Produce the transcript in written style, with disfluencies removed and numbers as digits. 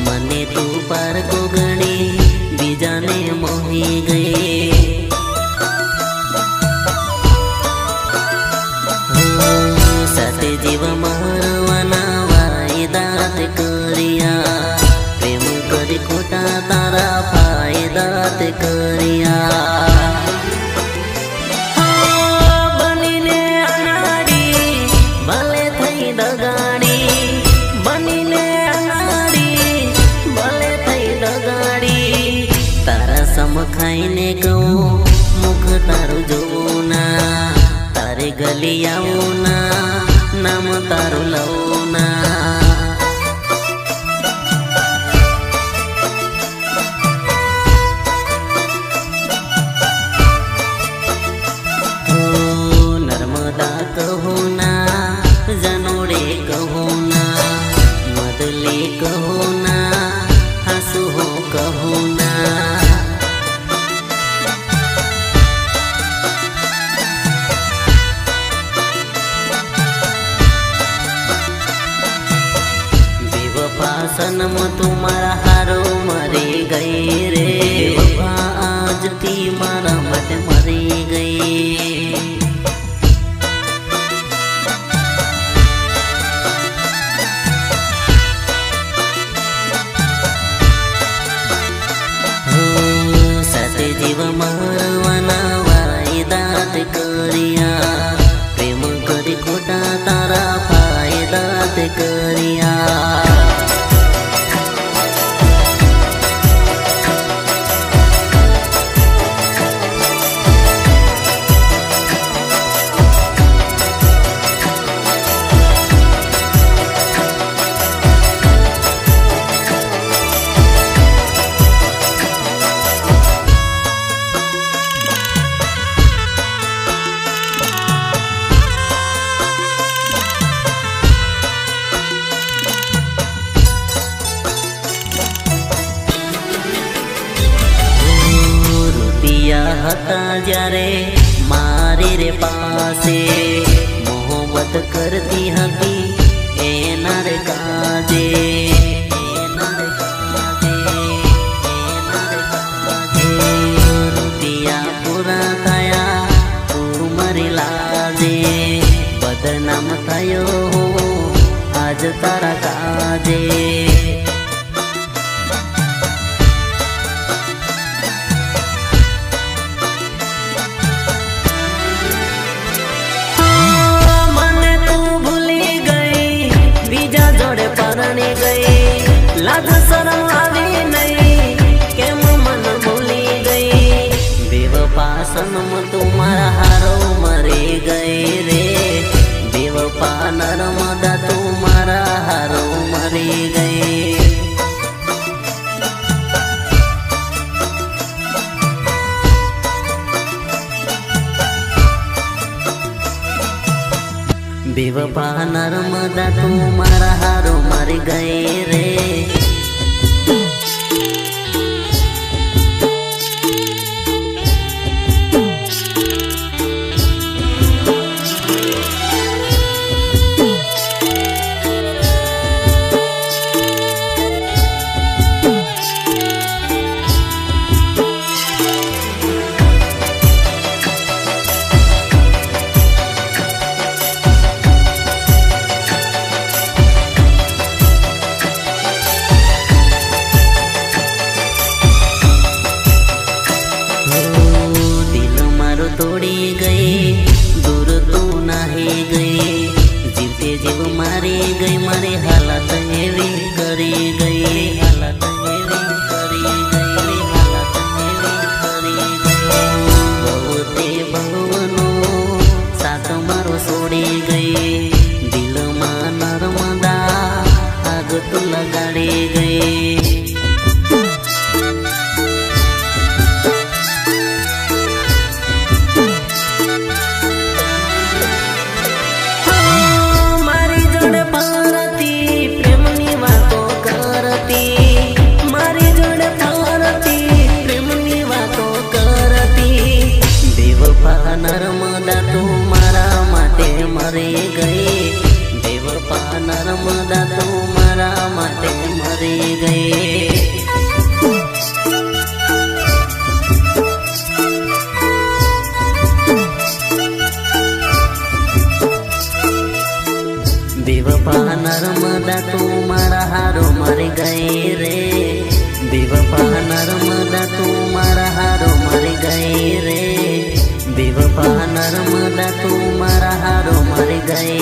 मने तू पार को गणी बीजा ने मोही गई। साथे जीव मारवाना वायदात करिया, प्रेम करी खोटा तारा फायदात करिया। बनीने अनाड़ी भले थई दगाड़ी, बनीने अनाड़ी भले थई दगाड़ी। तारा सम खाईने कहूं मुख तारू जोवू ना, तारे गली आवू ना, नाम तारू लवू ना। नर्मदा कहो ना, जनोड़े कहो ना, मदले कहो ना, हंसू हो कहो ना। सनम तुम्हारा हारो मरी गई रे, वफा आज थी मारा मत मरी गई। साथे जीव मारवाना वायदात करिया, प्रेम करी खोटा तारा फायदात करिया। हता जारे मारी रे पासे, मोहब्बत करती हकी एना रे काजे, एना रे काजे, एना रे काजे। रुपिया पूरा थया तू मरी लाजे, बदनाम थयो आज तारा काजे। लाज शरम आवी नहीं, केम मन भूली गई। बेवफा सनम तुम्हारा हारो मरी गई रे, बेवफा नर्मदा तुम्हारा हारो मरी गई। बेवफा नर्मदा तुम्हारा हारो मर गए रे। નર્મદા તું મારા માટે મરી ગઈ. બેવફા નર્મદા તું મારા હારો મરી ગઈ રે. બેવફા નર્મદા તું મારા હારો મરી ગઈ રે. બેવફા નર્મદા તું મારા હારો મરી ગઈ.